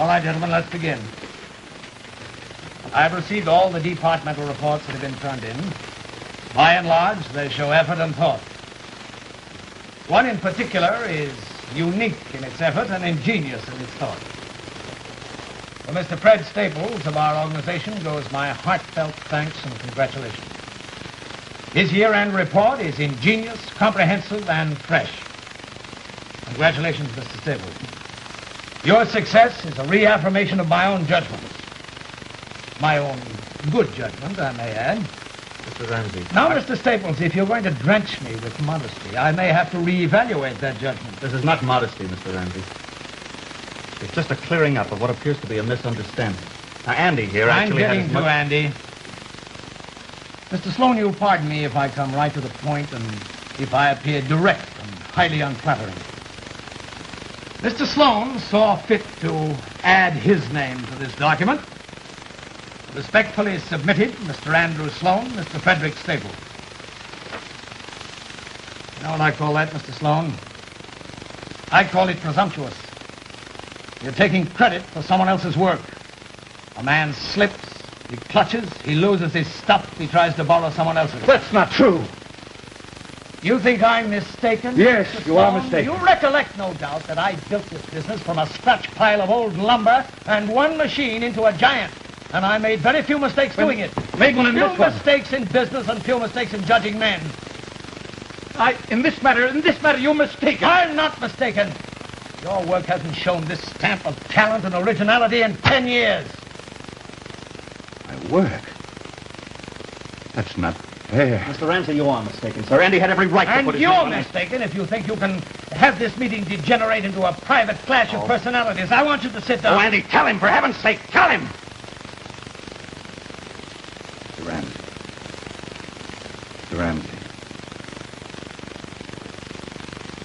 S7: All right, gentlemen, let's begin. I've received all the departmental reports that have been turned in. By and large, they show effort and thought. One in particular is unique in its effort and ingenious in its thought. For Mr. Fred Staples of our organization goes my heartfelt thanks and congratulations. His year-end report is ingenious, comprehensive, and fresh. Congratulations, Mr. Staples. Your success is a reaffirmation of my own judgment. My own good judgment, I may add.
S2: Mr. Ramsey.
S7: Now, Mr. Staples, if you're going to drench me with modesty, I may have to reevaluate that judgment.
S12: This is not modesty, Mr. Ramsey. It's just a clearing up of what appears to be a misunderstanding. Now, Andy here actually
S7: I'm
S12: had
S7: getting
S12: as
S7: to
S12: much...
S7: Andy. Mr. Sloane, you'll pardon me if I come right to the point and if I appear direct and highly unflattering. Mr. Sloane saw fit to add his name to this document. Respectfully submitted, Mr. Andrew Sloane, Mr. Frederick Staples. You know what I call that, Mr. Sloane? I call it presumptuous. You're taking credit for someone else's work. A man slips, he clutches, he loses his stuff, he tries to borrow someone else's.
S12: That's not true.
S7: You think I'm mistaken?
S12: Yes,
S7: Mr.
S12: you are
S7: Sloane?
S12: mistaken.
S7: You recollect, no doubt, that I built this business from a scratch pile of old lumber and one machine into a giant. And I made very few mistakes doing it.
S12: Made one in
S7: Few
S12: this one.
S7: mistakes in business and few mistakes in judging men.
S12: In this matter, you're mistaken.
S7: I'm not mistaken. Your work hasn't shown this stamp of talent and originality in 10 years.
S10: My work? That's not fair.
S12: Mr. Ramsey, you are mistaken, sir. Andy had every right to
S7: And
S12: put his
S7: you're
S12: name on it.
S7: mistaken if you think you can have this meeting degenerate into a private clash of personalities. I want you to sit down.
S12: Oh, Andy, tell him, for heaven's sake, tell him!
S10: Mr. Ramsey. Mr. Ramsey.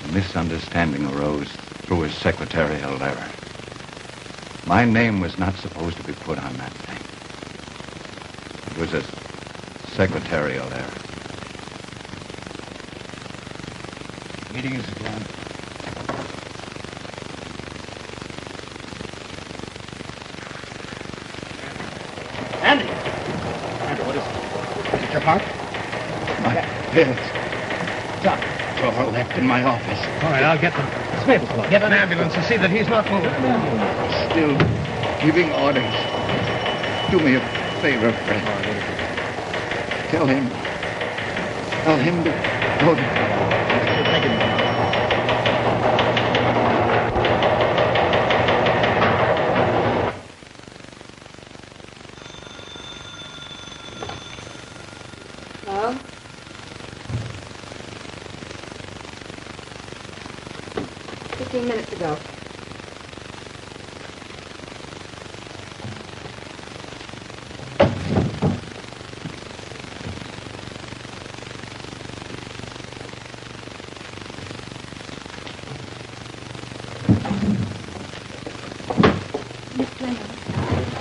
S10: A misunderstanding arose through his secretarial error. My name was not supposed to be put on that thing. It was a secretarial error.
S7: Meeting is adjourned.
S12: Andy! Andy, what is it? Is it your heart?
S10: My pills. Doctor left in my office.
S7: All right, I'll get them. Staples, get an ambulance and see that he's not moving.
S10: Still giving orders. Do me a favor, Fred. Tell him to go to...
S3: Well? 15 minutes ago.
S4: Miss Leonard,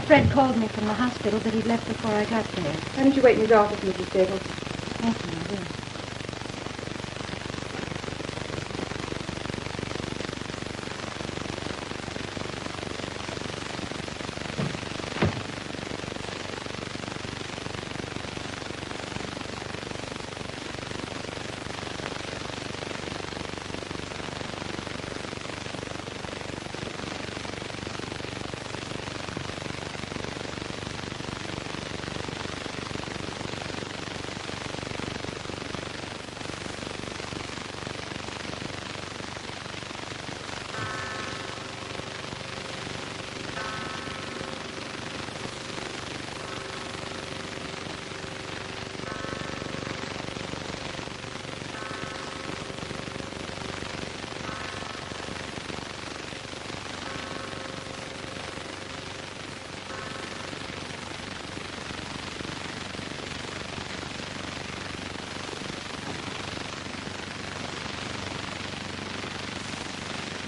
S4: Fred called me from the hospital, but he'd left before I got there.
S3: Why don't you wait in his office, Mrs. Staples?
S4: Thank you, I will.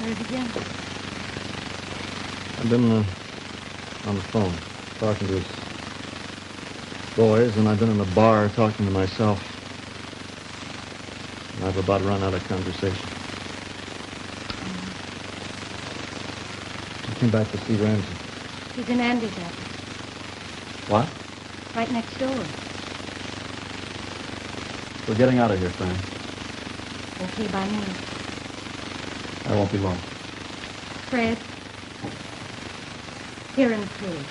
S4: Where's he going?
S12: I've been on the phone talking to his boys, and I've been in the bar talking to myself. And I've about run out of conversation. came back to see Ramsey.
S4: He's in Andy's office,
S12: What?
S4: right next door.
S12: We're getting out of here, Fran.
S4: Okay by me.
S12: I won't be long.
S4: Fred, here in the fridge.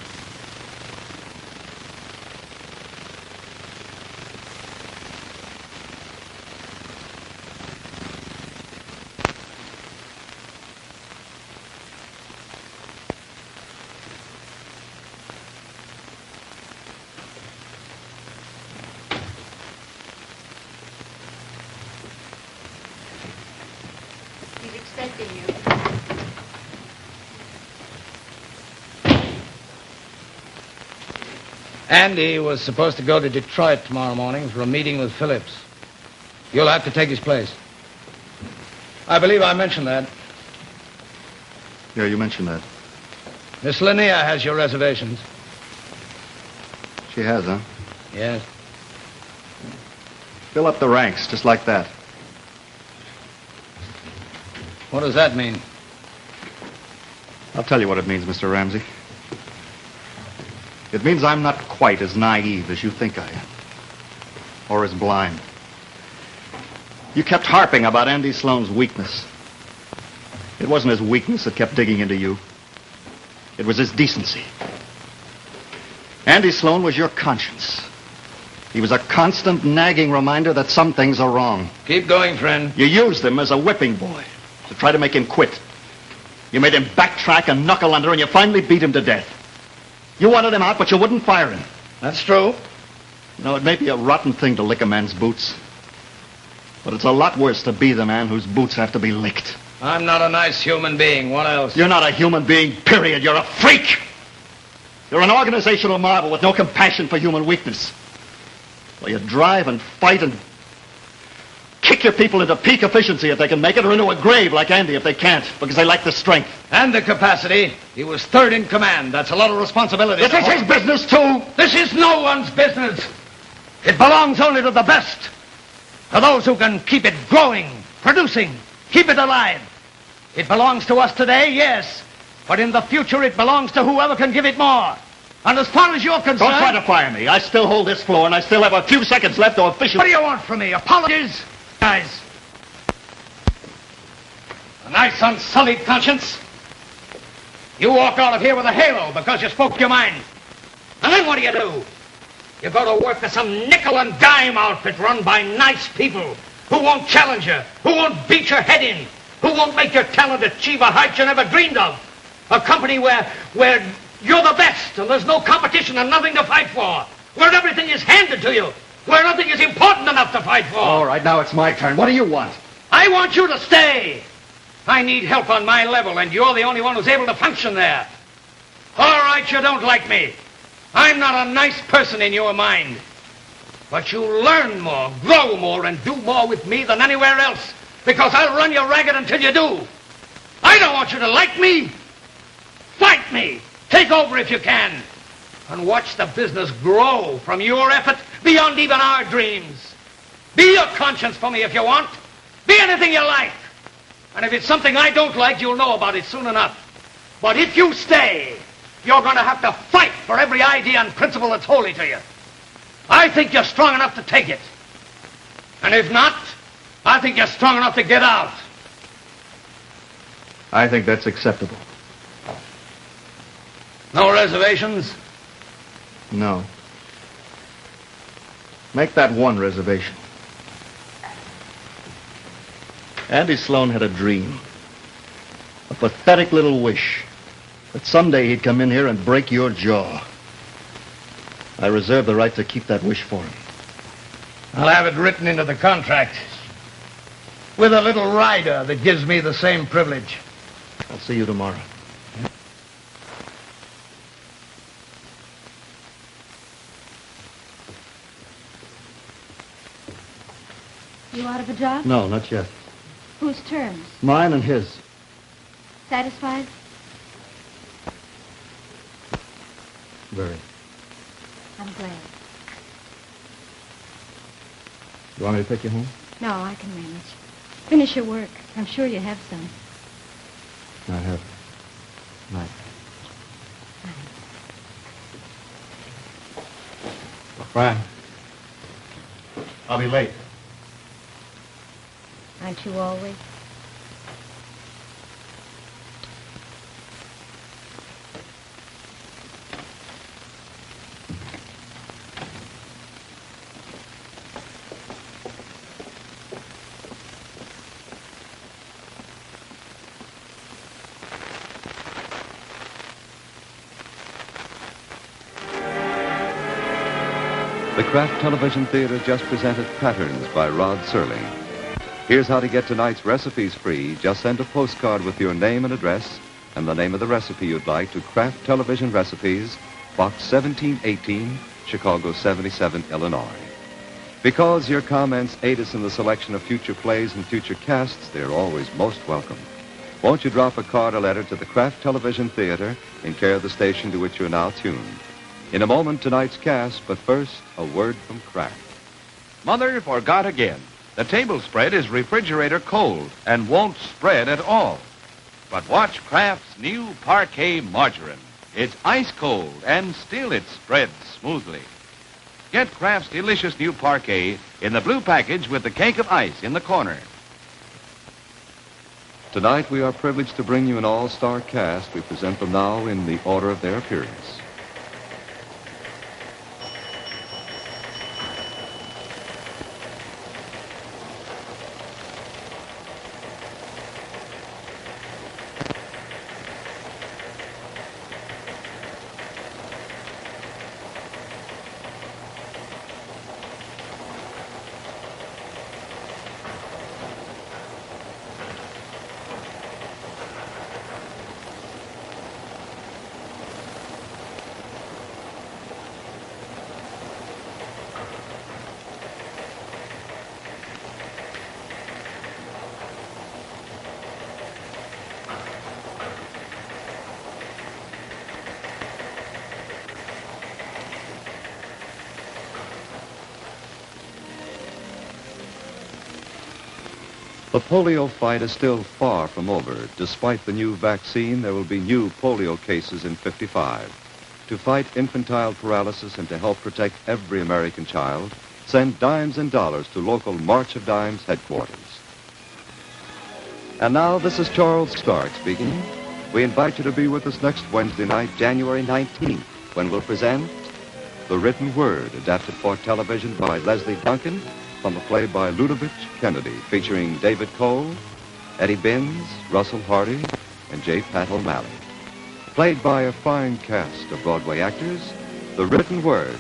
S5: He's expecting you.
S7: Andy was supposed to go to Detroit tomorrow morning for a meeting with Phillips. You'll have to take his place. I believe I mentioned that.
S12: Yeah, you mentioned that.
S7: Miss Linnea has your reservations.
S12: She has, huh?
S7: Yes.
S12: Fill up the ranks, just like that.
S7: What does that mean?
S12: I'll tell you what it means, Mr. Ramsey. It means I'm not quite as naive as you think I am. Or as blind. You kept harping about Andy Sloane's weakness. It wasn't his weakness that kept digging into you. It was his decency. Andy Sloane was your conscience. He was a constant nagging reminder that some things are wrong.
S7: Keep going, friend.
S12: You used him as a whipping boy to try to make him quit. You made him backtrack and knuckle under, and you finally beat him to death. You wanted him out, but you wouldn't fire him.
S7: That's true.
S12: You know, it may be a rotten thing to lick a man's boots, but it's a lot worse to be the man whose boots have to be licked.
S7: I'm not a nice human being. What else?
S12: You're not a human being, period. You're a freak. You're an organizational marvel with no compassion for human weakness. Well, you drive and fight and kick your people into peak efficiency if they can make it, or into a grave like Andy if they can't, because they lack the strength.
S7: And the capacity. He was third in command. That's a lot of responsibility.
S12: This is his business, too.
S7: This is no one's business. It belongs only to the best. To those who can keep it growing, producing, keep it alive. It belongs to us today, yes. But in the future, it belongs to whoever can give it more. And as far as you're concerned...
S12: Don't try to fire me. I still hold this floor, and I still have a few seconds left to officially...
S7: What do you want from me? Apologies? Guys. A nice unsullied conscience. You walk out of here with a halo because you spoke your mind. And then what do? You go to work for some nickel and dime outfit run by nice people who won't challenge you, who won't beat your head in, who won't make your talent achieve a height you never dreamed of. A company where you're the best and there's no competition and nothing to fight for. Where everything is handed to you. Where nothing is important enough to fight for.
S12: All right, now it's my turn. What do you want?
S7: I want you to stay. I need help on my level, and you're the only one who's able to function there. All right, you don't like me. I'm not a nice person in your mind. But you learn more, grow more, and do more with me than anywhere else, because I'll run you ragged until you do. I don't want you to like me. Fight me. Take over if you can. And watch the business grow from your effort beyond even our dreams. Be your conscience for me if you want. Be anything you like. And if it's something I don't like, you'll know about it soon enough. But if you stay, you're going to have to fight for every idea and principle that's holy to you. I think you're strong enough to take it. And if not, I think you're strong enough to get out.
S12: I think that's acceptable.
S7: No reservations?
S12: No. Make that one reservation. Andy Sloane had a dream. A pathetic little wish that someday he'd come in here and break your jaw. I reserve the right to keep that wish for him.
S7: I'll have it written into the contract. With a little rider that gives me the same privilege.
S12: I'll see you tomorrow.
S4: You out of a job?
S12: No, not yet.
S4: Whose terms?
S12: Mine and his.
S4: Satisfied?
S12: Very.
S4: I'm glad.
S12: You want me to take you home?
S4: No, I can manage. Finish your work. I'm sure you have some.
S12: I have. Night.
S2: Fran. I'll be late.
S4: Aren't you always?
S1: The Kraft Television Theater just presented Patterns by Rod Serling. Here's how to get tonight's recipes free. Just send a postcard with your name and address and the name of the recipe you'd like to Kraft Television Recipes, Box 1718, Chicago 77, Illinois. Because your comments aid us in the selection of future plays and future casts, they're always most welcome. Won't you drop a card or letter to the Kraft Television Theater in care of the station to which you're now tuned? In a moment, tonight's cast, but first, a word from Kraft.
S10: Mother forgot again. The table spread is refrigerator cold and won't spread at all. But watch Kraft's new Parkay margarine. It's ice cold and still it spreads smoothly. Get Kraft's delicious new Parkay in the blue package with the cake of ice in the corner.
S1: Tonight, we are privileged to bring you an all-star cast. We present them now in the order of their appearance. The polio fight is still far from over. Despite the new vaccine, there will be new polio cases in 55. To fight infantile paralysis and to help protect every American child, send dimes and dollars to local March of Dimes headquarters. And now, this is Charles Stark speaking. We invite you to be with us next Wednesday night, January 19th, when we'll present The Written Word, adapted for television by Leslie Duncan, from a play by Ludovic Kennedy, featuring David Cole, Eddie Binns, Russell Hardy, and J. Pat O'Malley. Played by a fine cast of Broadway actors, The Written Word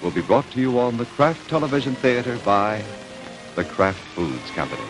S1: will be brought to you on the Kraft Television Theater by the Kraft Foods Company.